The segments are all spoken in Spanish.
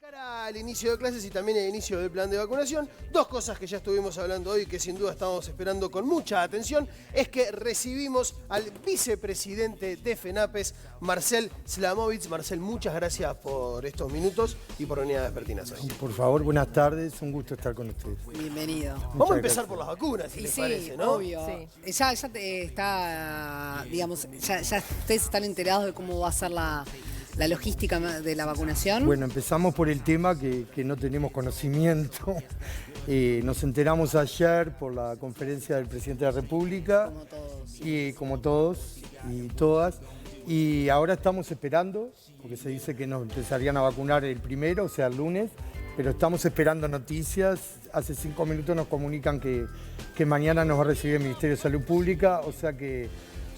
Cara al inicio de clases y también el inicio del plan de vacunación, dos cosas que ya estuvimos hablando hoy que sin duda estamos esperando con mucha atención es que recibimos al vicepresidente de FENAPES, Marcel Slamovich. Marcel, muchas gracias por estos minutos y por venir a Despertinazo. Por favor, buenas tardes, un gusto estar con ustedes. Bienvenido. Vamos a empezar por las vacunas, si les Sí, parece, ¿no? obvio. Sí. Ya está, digamos, ya ustedes están enterados de cómo va a ser la logística de la vacunación. Bueno, empezamos por el tema que no tenemos conocimiento. Nos enteramos ayer por la conferencia del presidente de la República. Como todos. Y como todos y todas. Y ahora estamos esperando, porque se dice que nos empezarían a vacunar el primero, o sea, el lunes. Pero estamos esperando noticias. Hace 5 minutos nos comunican que mañana nos va a recibir el Ministerio de Salud Pública. O sea que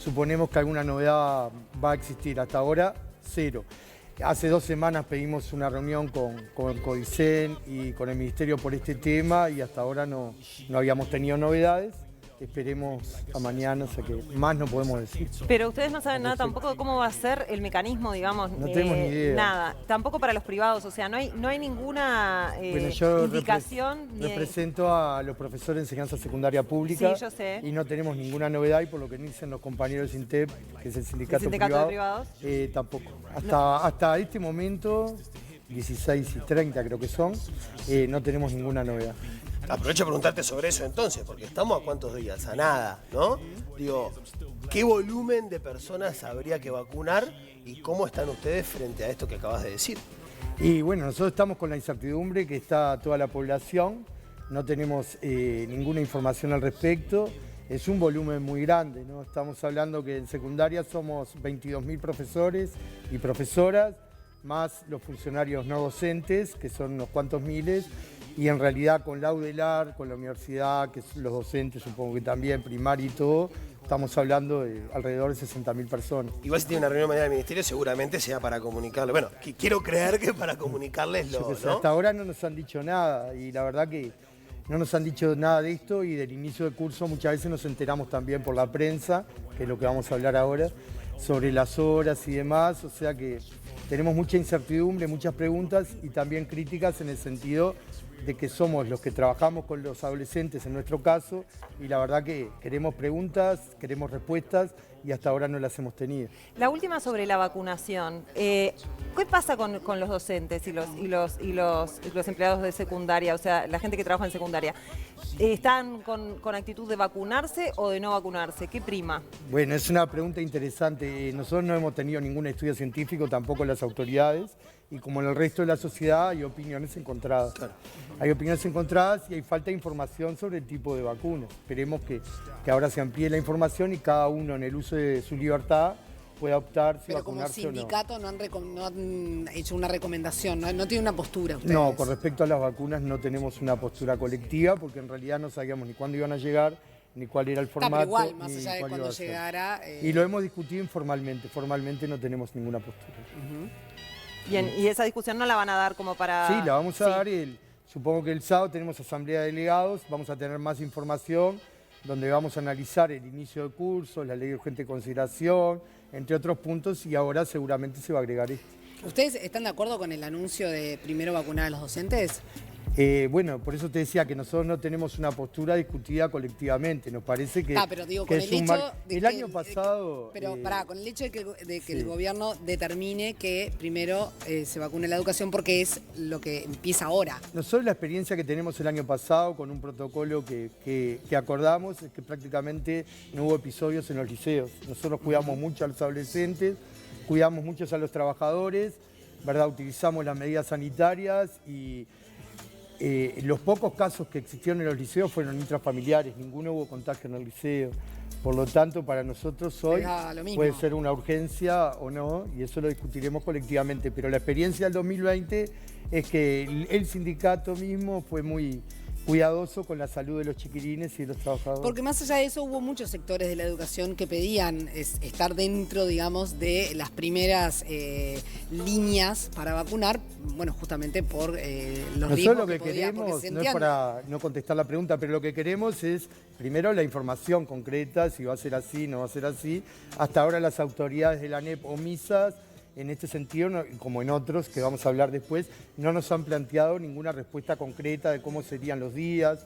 suponemos que alguna novedad va a existir. Hasta ahora, cero. Hace 2 semanas pedimos una reunión con el CODICEN y con el Ministerio por este tema y hasta ahora no habíamos tenido novedades. Esperemos a mañana, o sea que más no podemos decir. Pero ustedes no saben nada tampoco de cómo va a ser el mecanismo, digamos. No tenemos ni idea. Nada, tampoco para los privados, o sea, no hay ninguna Bueno, yo indicación. represento a los profesores de enseñanza secundaria pública. Sí, yo sé. Y no tenemos ninguna novedad y por lo que dicen los compañeros de SINTEP, que es el sindicato de privado, privados. Tampoco. Hasta este momento, 16:30 creo que son, no tenemos ninguna novedad. Aprovecho a preguntarte sobre eso entonces, porque estamos a cuántos días, a nada, ¿no? Digo, ¿qué volumen de personas habría que vacunar y cómo están ustedes frente a esto que acabas de decir? Y bueno, nosotros estamos con la incertidumbre que está toda la población, no tenemos ninguna información al respecto, es un volumen muy grande, ¿no? Estamos hablando que en secundaria somos 22.000 profesores y profesoras, más los funcionarios no docentes, que son unos cuantos miles, y en realidad con la UDELAR, con la universidad, que son los docentes, supongo que también, primaria y todo, estamos hablando de alrededor de 60.000 personas. Igual si tiene una reunión mañana del ministerio, seguramente sea para comunicarle. Bueno, quiero creer que para comunicarles Yo lo, que sé, ¿no? hasta ahora no nos han dicho nada, y la verdad que no nos han dicho nada de esto, y del inicio del curso muchas veces nos enteramos también por la prensa, que es lo que vamos a hablar ahora, sobre las horas y demás, o sea que tenemos mucha incertidumbre, muchas preguntas y también críticas en el sentido de que somos los que trabajamos con los adolescentes en nuestro caso y la verdad que queremos preguntas, queremos respuestas y hasta ahora no las hemos tenido. La última sobre la vacunación. ¿Qué pasa con los docentes y los empleados de secundaria, o sea, la gente que trabaja en secundaria? ¿Están con actitud de vacunarse o de no vacunarse? ¿Qué prima? Bueno, es una pregunta interesante. Nosotros no hemos tenido ningún estudio científico, tampoco las autoridades, y como en el resto de la sociedad hay opiniones encontradas. Claro. Hay opiniones encontradas y hay falta de información sobre el tipo de vacunas. Esperemos que ahora se amplíe la información y cada uno en el uso de su libertad pueda optar si Pero como vacunarse o no. sindicato no han hecho una recomendación, no tiene una postura ustedes. No, con respecto a las vacunas no tenemos una postura colectiva porque en realidad no sabíamos ni cuándo iban a llegar, ni cuál era el formato. Pero igual, más ni allá de cuál cuando iba a ser. llegara. Y lo hemos discutido informalmente, formalmente no tenemos ninguna postura. Bien, y esa discusión no la van a dar como para... Sí, la vamos a dar, supongo que el sábado tenemos asamblea de delegados, vamos a tener más información, donde vamos a analizar el inicio de curso, la ley de urgente consideración, entre otros puntos, y ahora seguramente se va a agregar esto. ¿Ustedes están de acuerdo con el anuncio de primero vacunar a los docentes? Bueno, por eso te decía que nosotros no tenemos una postura discutida colectivamente, nos parece que, Pero digo, que con es el un hecho mar... de El que año pasado... Pero con el hecho de que sí. el gobierno determine que primero se vacune la educación porque es lo que empieza ahora. Nosotros la experiencia que tenemos el año pasado con un protocolo que acordamos es que prácticamente no hubo episodios en los liceos. Nosotros cuidamos mucho a los adolescentes, cuidamos mucho a los trabajadores, ¿verdad? Utilizamos las medidas sanitarias y los pocos casos que existieron en los liceos fueron intrafamiliares, ninguno hubo contagio en el liceo. Por lo tanto, para nosotros hoy puede ser una urgencia o no, y eso lo discutiremos colectivamente. Pero la experiencia del 2020 es que el sindicato mismo fue muy cuidadoso con la salud de los chiquilines y de los trabajadores. Porque más allá de eso hubo muchos sectores de la educación que pedían estar dentro, digamos, de las primeras líneas para vacunar, bueno, justamente por los Nosotros riesgos lo que podía, porque queremos, se no es entiende. para no contestar la pregunta, pero lo que queremos es primero la información concreta, si va a ser así, no va a ser así. Hasta ahora las autoridades de la ANEP omisas en este sentido, como en otros que vamos a hablar después, no nos han planteado ninguna respuesta concreta de cómo serían los días,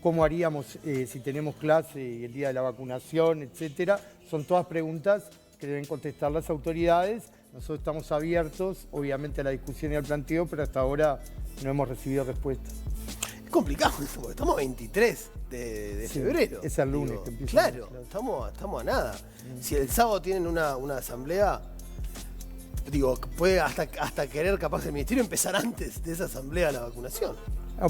cómo haríamos si tenemos clase el día de la vacunación, etcétera. Son todas preguntas que deben contestar las autoridades. Nosotros estamos abiertos, obviamente, a la discusión y al planteo, pero hasta ahora no hemos recibido respuesta. Es complicado, porque estamos a 23 de febrero. Es el lunes que empieza. Claro, estamos a nada. Si el sábado tienen una asamblea, puede hasta querer capaz el ministerio empezar antes de esa asamblea la vacunación.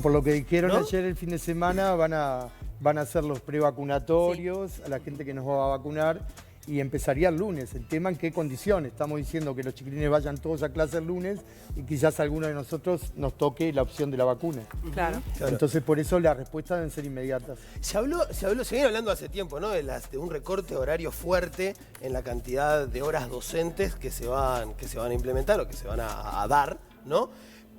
Por lo que dijeron ¿No? ayer el fin de semana, van a hacer los prevacunatorios a la gente que nos va a vacunar y empezaría el lunes. El tema en qué condiciones. Estamos diciendo que los chiquilines vayan todos a clase el lunes y quizás a alguno de nosotros nos toque la opción de la vacuna. Claro. Entonces por eso las respuestas deben ser inmediatas. Se viene hablando hace tiempo, ¿no? De un recorte horario fuerte en la cantidad de horas docentes que se van a implementar o que se van a dar, ¿no?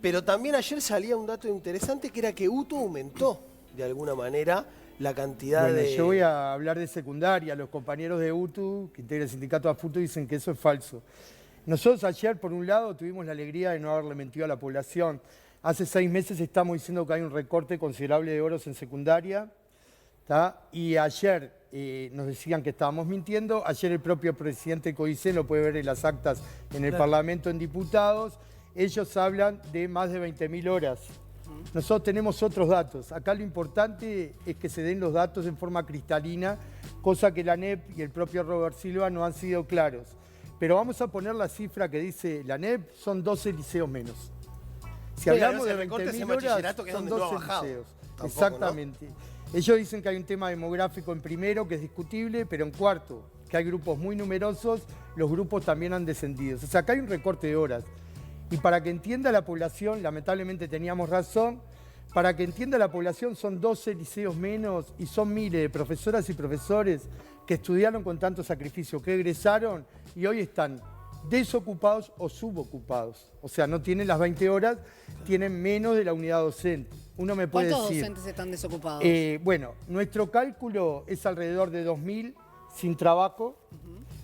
Pero también ayer salía un dato interesante que era que UTU aumentó de alguna manera la cantidad de... Yo voy a hablar de secundaria. Los compañeros de UTU, que integra el sindicato AFUTU, dicen que eso es falso. Nosotros ayer, por un lado, tuvimos la alegría de no haberle mentido a la población. Hace 6 meses estamos diciendo que hay un recorte considerable de horas en secundaria, ¿tá? Y ayer nos decían que estábamos mintiendo. Ayer el propio presidente CODICEN, lo puede ver en las actas en el Parlamento, en diputados, ellos hablan de más de 20.000 horas. Nosotros tenemos otros datos. Acá lo importante es que se den los datos en forma cristalina, cosa que la ANEP y el propio Robert Silva no han sido claros. Pero vamos a poner la cifra que dice la ANEP, son 12 liceos menos. Si hablamos de 20.000 horas, son 12 liceos. Tampoco, exactamente. ¿No? Ellos dicen que hay un tema demográfico en primero que es discutible, pero en cuarto, que hay grupos muy numerosos, los grupos también han descendido. O sea, acá hay un recorte de horas. Y para que entienda la población, lamentablemente teníamos razón, para que entienda la población son 12 liceos menos y son miles de profesoras y profesores que estudiaron con tanto sacrificio, que egresaron y hoy están desocupados o subocupados. O sea, no tienen las 20 horas, tienen menos de la unidad docente. Uno me puede ¿Cuántos decir, docentes están desocupados? Bueno, nuestro cálculo es alrededor de 2.000 sin trabajo,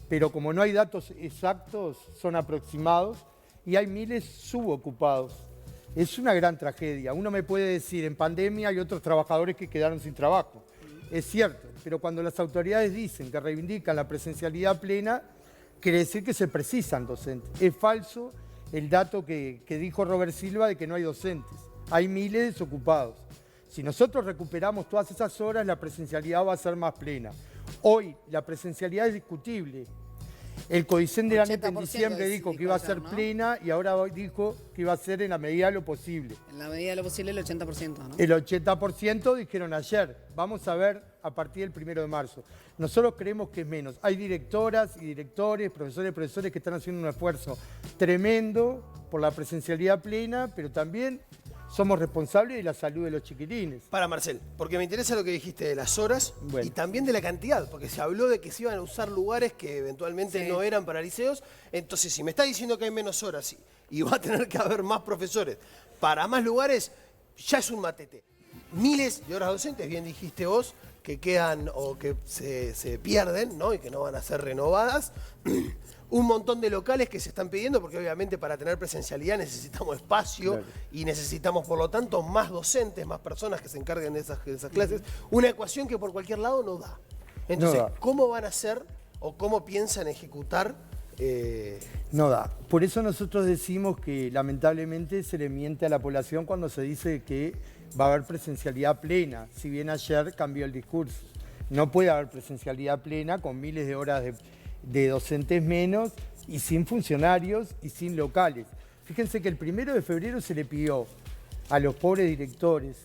pero como no hay datos exactos, son aproximados. Y hay miles subocupados. Es una gran tragedia. Uno me puede decir, en pandemia hay otros trabajadores que quedaron sin trabajo. Es cierto, pero cuando las autoridades dicen que reivindican la presencialidad plena, quiere decir que se precisan docentes. Es falso el dato que dijo Robert Silva de que no hay docentes. Hay miles desocupados. Si nosotros recuperamos todas esas horas, la presencialidad va a ser más plena. Hoy la presencialidad es discutible. El CODICEN de la ANEP en diciembre dijo que iba a ser plena y ahora dijo que iba a ser en la medida de lo posible. En la medida de lo posible el 80%, ¿no? El 80% dijeron ayer. Vamos a ver a partir del 1 de marzo. Nosotros creemos que es menos. Hay directoras y directores, profesores y profesores que están haciendo un esfuerzo tremendo por la presencialidad plena, pero también somos responsables de la salud de los chiquilines. Para Marcel, porque me interesa lo que dijiste de las horas y también de la cantidad, porque se habló de que se iban a usar lugares que eventualmente no eran para liceos. Entonces, si me está diciendo que hay menos horas y va a tener que haber más profesores para más lugares, ya es un matete. Miles de horas docentes, bien dijiste vos, que quedan o que se pierden, ¿no? Y que no van a ser renovadas. Un montón de locales que se están pidiendo, porque obviamente para tener presencialidad necesitamos espacio y necesitamos, por lo tanto, más docentes, más personas que se encarguen de esas clases. Una ecuación que por cualquier lado no da. Entonces, ¿cómo van a hacer o cómo piensan ejecutar? No da. Por eso nosotros decimos que lamentablemente se le miente a la población cuando se dice que va a haber presencialidad plena, si bien ayer cambió el discurso. No puede haber presencialidad plena con miles de horas de docentes menos y sin funcionarios y sin locales. Fíjense que el 1 de febrero se le pidió a los pobres directores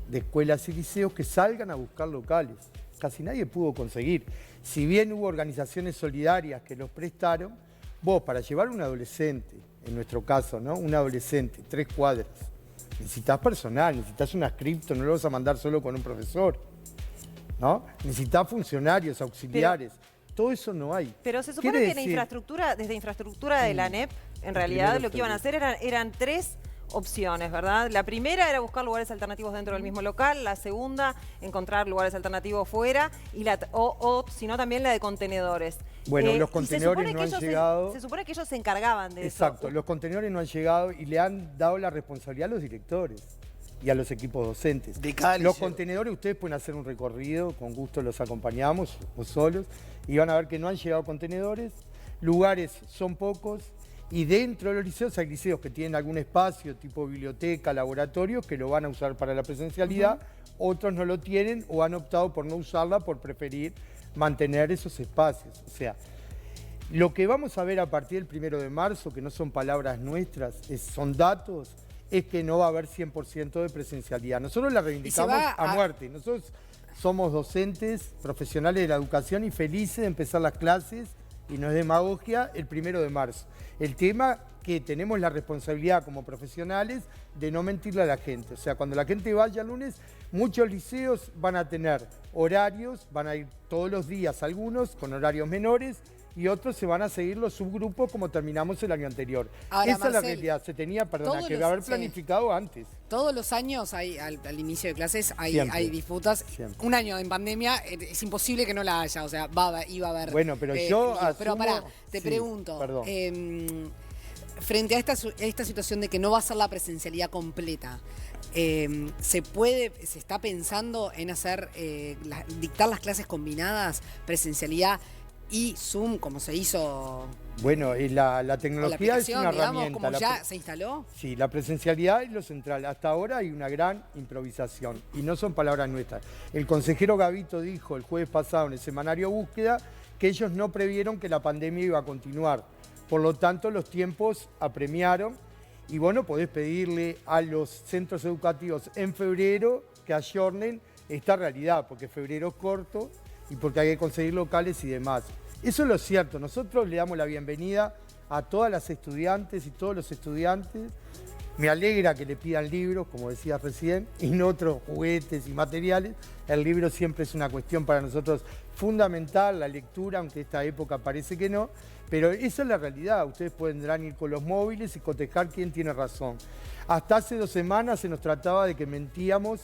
de escuelas y liceos que salgan a buscar locales. Casi nadie pudo conseguir. Si bien hubo organizaciones solidarias que los prestaron, vos para llevar a un adolescente, en nuestro caso, ¿no? Un adolescente, 3 cuadras, necesitas personal, necesitas una cripto, no lo vas a mandar solo con un profesor, ¿no? Necesitas funcionarios, auxiliares. Todo eso no hay. Pero se supone que desde infraestructura de la ANEP, en realidad lo que iban a hacer eran 3 opciones, ¿verdad? La primera era buscar lugares alternativos dentro del mismo local, la segunda, encontrar lugares alternativos fuera, y o si no, también la de contenedores. Bueno, los y contenedores no han llegado. Se supone que ellos se encargaban de eso. Exacto, los contenedores no han llegado y le han dado la responsabilidad a los directores y a los equipos docentes. Los contenedores, ustedes pueden hacer un recorrido, con gusto los acompañamos, o solos, y van a ver que no han llegado contenedores, lugares son pocos, y dentro de los liceos hay liceos que tienen algún espacio, tipo biblioteca, laboratorio, que lo van a usar para la presencialidad, otros no lo tienen o han optado por no usarla por preferir mantener esos espacios. O sea, lo que vamos a ver a partir del 1 de marzo, que no son palabras nuestras, son datos, es que no va a haber 100% de presencialidad. Nosotros la reivindicamos a muerte. Nosotros somos docentes, profesionales de la educación y felices de empezar las clases, y no es demagogia, el 1 de marzo. El tema que tenemos la responsabilidad como profesionales de no mentirle a la gente. O sea, cuando la gente vaya el lunes, muchos liceos van a tener horarios, van a ir todos los días algunos con horarios menores y otros se van a seguir los subgrupos como terminamos el año anterior. Ahora, esa es la realidad. Se tenía, perdona, que haber planificado antes. Todos los años al inicio de clases hay disputas. Siempre. Un año en pandemia es imposible que no la haya, o sea, iba a haber. Bueno, pero yo asumo... Pero pará, te pregunto. Frente a esta situación de que no va a ser la presencialidad completa, ¿se está pensando en hacer dictar las clases combinadas, presencialidad y Zoom, como se hizo? Bueno, la tecnología es una herramienta. ¿Como ya se instaló? Sí, la presencialidad es lo central. Hasta ahora hay una gran improvisación y no son palabras nuestras. El consejero Gavito dijo el jueves pasado en el semanario Búsqueda que ellos no previeron que la pandemia iba a continuar. Por lo tanto, los tiempos apremiaron y bueno, podés pedirle a los centros educativos en febrero que ayornen esta realidad, porque febrero es corto y porque hay que conseguir locales y demás. Eso es lo cierto. Nosotros le damos la bienvenida a todas las estudiantes y todos los estudiantes. Me alegra que le pidan libros, como decía recién, y no otros juguetes y materiales. El libro siempre es una cuestión para nosotros fundamental, la lectura, aunque esta época parece que no, pero esa es la realidad. Ustedes podrán ir con los móviles y cotejar quién tiene razón. Hasta hace 2 semanas se nos trataba de que mentíamos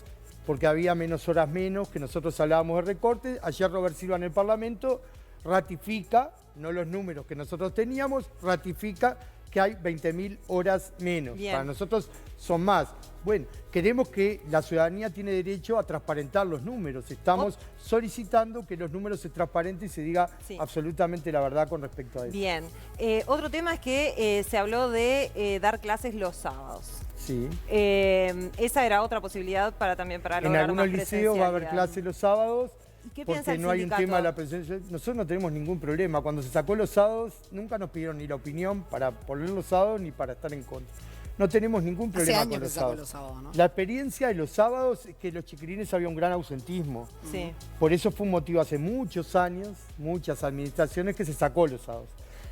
porque había menos horas menos, que nosotros hablábamos de recortes. Ayer Robert Silva en el Parlamento ratifica, no los números que nosotros teníamos, ratifica que hay 20.000 horas menos. Bien. Para nosotros son más. Bueno, queremos que la ciudadanía tiene derecho a transparentar los números. Estamos solicitando que los números se transparenten y se diga absolutamente la verdad con respecto a eso. Bien. Otro tema es que se habló de dar clases los sábados. Sí. Esa era otra posibilidad para lograr más presencialidad. En algunos liceos va a haber clases los sábados. ¿Y qué piensa porque el no hay un sindicato? tema de la presencia. Nosotros no tenemos ningún problema. Cuando se sacó los sábados, nunca nos pidieron ni la opinión para poner los sábados ni para estar en contra. No tenemos ningún problema con los sábados. ¿No? La experiencia de los sábados es que los chiquilines había un gran ausentismo. Sí. Por eso fue un motivo hace muchos años, muchas administraciones, que se sacó los sábados.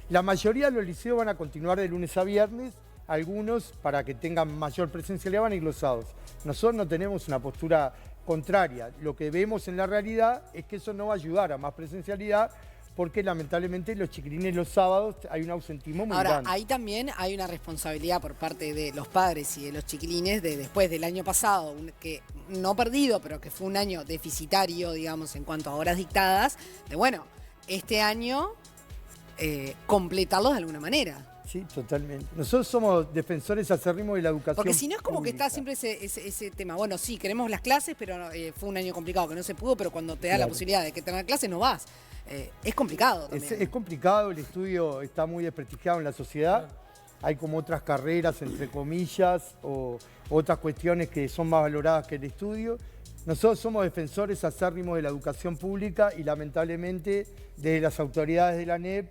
La mayoría de los liceos van a continuar de lunes a viernes. Algunos, para que tengan mayor presencialidad, van a ir los sábados. Nosotros no tenemos una postura contraria. Lo que vemos en la realidad es que eso no va a ayudar a más presencialidad, porque lamentablemente los chiquilines los sábados hay un ausentismo muy grande. Ahora, ahí también hay una responsabilidad por parte de los padres y de los chiquilines de después del año pasado, que no perdido, pero que fue un año deficitario, digamos, en cuanto a horas dictadas, de bueno, este año completarlos de alguna manera. Sí, totalmente. Nosotros somos defensores acérrimos de la educación Porque si no es como pública. que está siempre ese tema. Bueno, sí, queremos las clases, pero fue un año complicado que no se pudo, pero cuando te da la posibilidad de que tener clases no vas. Es complicado también. Es complicado, el estudio está muy desprestigiado en la sociedad. Hay como otras carreras, entre comillas, o otras cuestiones que son más valoradas que el estudio. Nosotros somos defensores acérrimos de la educación pública y lamentablemente desde las autoridades de la ANEP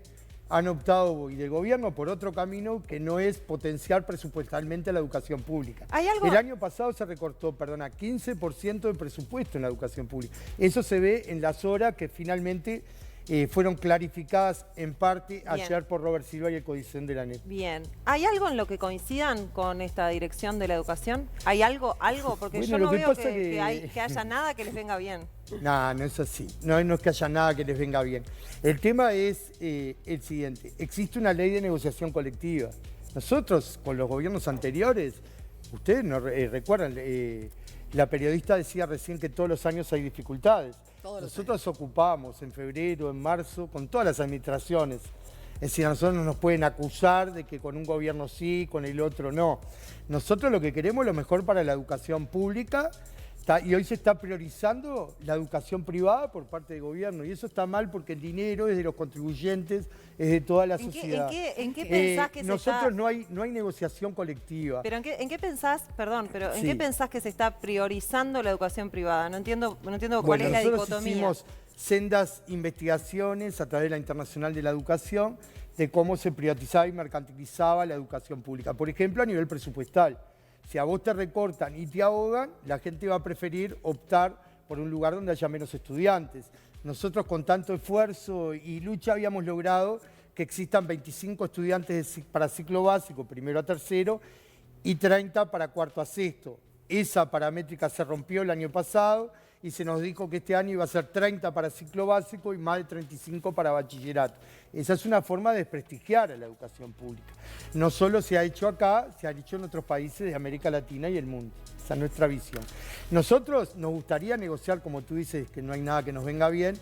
han optado, y del gobierno, por otro camino que no es potenciar presupuestalmente la educación pública. ¿Hay algo? El año pasado se recortó, 15% del presupuesto en la educación pública. Eso se ve en las horas que finalmente fueron clarificadas en parte ayer por Robert Silva y el Codicen de la ANEP. Bien. ¿Hay algo en lo que coincidan con esta dirección de la educación? ¿Hay algo? Porque bueno, yo no veo que que haya nada que les venga bien. No, no es así. No es que haya nada que les venga bien. El tema es el siguiente. Existe una ley de negociación colectiva. Nosotros, con los gobiernos anteriores, ustedes no recuerdan, la periodista decía recién que todos los años hay dificultades. Todos los Nosotros ocupamos en febrero, en marzo, con todas las administraciones. Es decir, a nosotros no nos pueden acusar de que con un gobierno sí, con el otro no. Nosotros lo que queremos es lo mejor para la educación pública, y hoy se está priorizando la educación privada por parte del gobierno. Y eso está mal porque el dinero es de los contribuyentes, es de toda la sociedad. ¿En qué pensás que nosotros no hay negociación colectiva. Pero ¿en qué pensás, perdón, pero en Sí. qué pensás que se está priorizando la educación privada? No entiendo cuál Bueno, es la nosotros dicotomía. hicimos sendas investigaciones a través de la Internacional de la Educación de cómo se privatizaba y mercantilizaba la educación pública. Por ejemplo, a nivel presupuestal. Si a vos te recortan y te ahogan, la gente va a preferir optar por un lugar donde haya menos estudiantes. Nosotros con tanto esfuerzo y lucha habíamos logrado que existan 25 estudiantes para ciclo básico, primero a tercero, y 30 para cuarto a sexto. Esa paramétrica se rompió el año pasado y se nos dijo que este año iba a ser 30 para ciclo básico y más de 35 para bachillerato. Esa es una forma de desprestigiar a la educación pública. No solo se ha hecho acá, se ha hecho en otros países de América Latina y el mundo. Esa es nuestra visión. Nosotros nos gustaría negociar, como tú dices, que no hay nada que nos venga bien.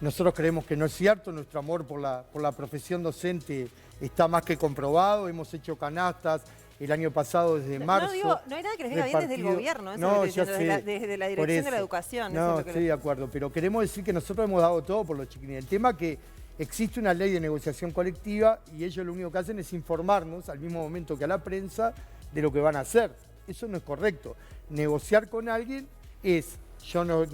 Nosotros creemos que no es cierto, nuestro amor por la profesión docente está más que comprobado, hemos hecho canastas. El año pasado, desde marzo. No hay nada que les venga bien desde el gobierno, eso no, es lo que estoy diciendo, desde la dirección de la educación. No, eso es lo que estoy de acuerdo, pero queremos decir que nosotros hemos dado todo por los chiquilines. El tema es que existe una ley de negociación colectiva y ellos lo único que hacen es informarnos al mismo momento que a la prensa de lo que van a hacer. Eso no es correcto. Negociar con alguien es, yo no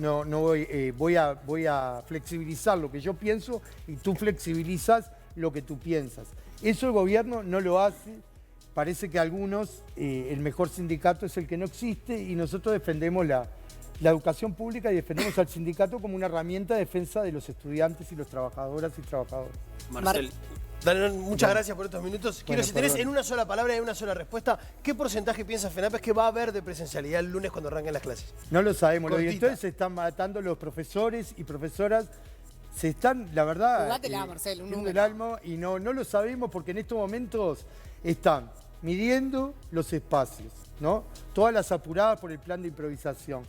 voy a flexibilizar lo que yo pienso y tú flexibilizas lo que tú piensas. Eso el gobierno no lo hace. Parece que algunos, el mejor sindicato es el que no existe y nosotros defendemos la educación pública y defendemos al sindicato como una herramienta de defensa de los estudiantes y los trabajadoras y trabajadores. Marcel, Daniel, muchas gracias por estos minutos. Quiero, si tenés en una sola palabra y una sola respuesta, ¿qué porcentaje piensa FENAPES que va a haber de presencialidad el lunes cuando arranquen las clases? No lo sabemos, los Cortita. directores se están matando, los profesores y profesoras se están, la verdad, Jugátela, Marcel, un yendo el número. alma y no lo sabemos porque en estos momentos están midiendo los espacios, ¿no? Todas las apuradas por el plan de improvisación,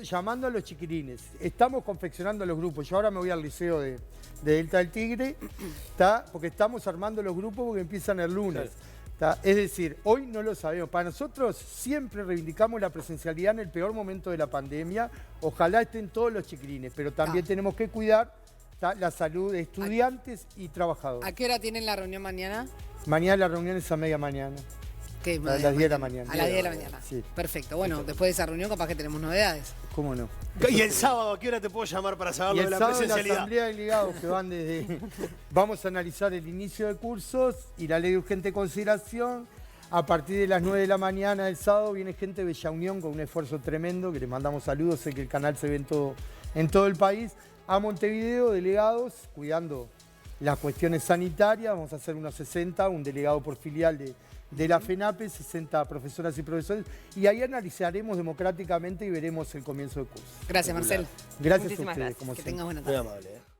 llamando a los chiquilines. Estamos confeccionando los grupos. Yo ahora me voy al liceo de Delta del Tigre, porque estamos armando los grupos porque empiezan el lunes. Es decir, hoy no lo sabemos. Para nosotros siempre reivindicamos la presencialidad en el peor momento de la pandemia. Ojalá estén todos los chiquilines, pero también tenemos que cuidar la salud de estudiantes y trabajadores. ¿A qué hora tienen la reunión mañana? Mañana la reunión es a media mañana. ¿Qué, A las 10 de la mañana. A las 10 de la mañana. Sí. Perfecto. Bueno, después de esa reunión capaz que tenemos novedades. ¿Cómo no? ¿Y el sábado a qué hora te puedo llamar para saber Y lo el de la sábado la presencialidad? asamblea de delegados que van desde... Vamos a analizar el inicio de cursos y la ley de urgente consideración. A partir de las 9 de la mañana del sábado viene gente de Bella Unión con un esfuerzo tremendo, que les mandamos saludos, sé que el canal se ve en todo el país. A Montevideo, delegados, cuidando las cuestiones sanitarias, vamos a hacer unos 60, un delegado por filial de la FENAPES, 60 profesoras y profesores, y ahí analizaremos democráticamente y veremos el comienzo del curso. Gracias, Marcel. Gracias a Muchísimas ustedes, gracias. como Que siempre. tengas buena Muy tarde. amable.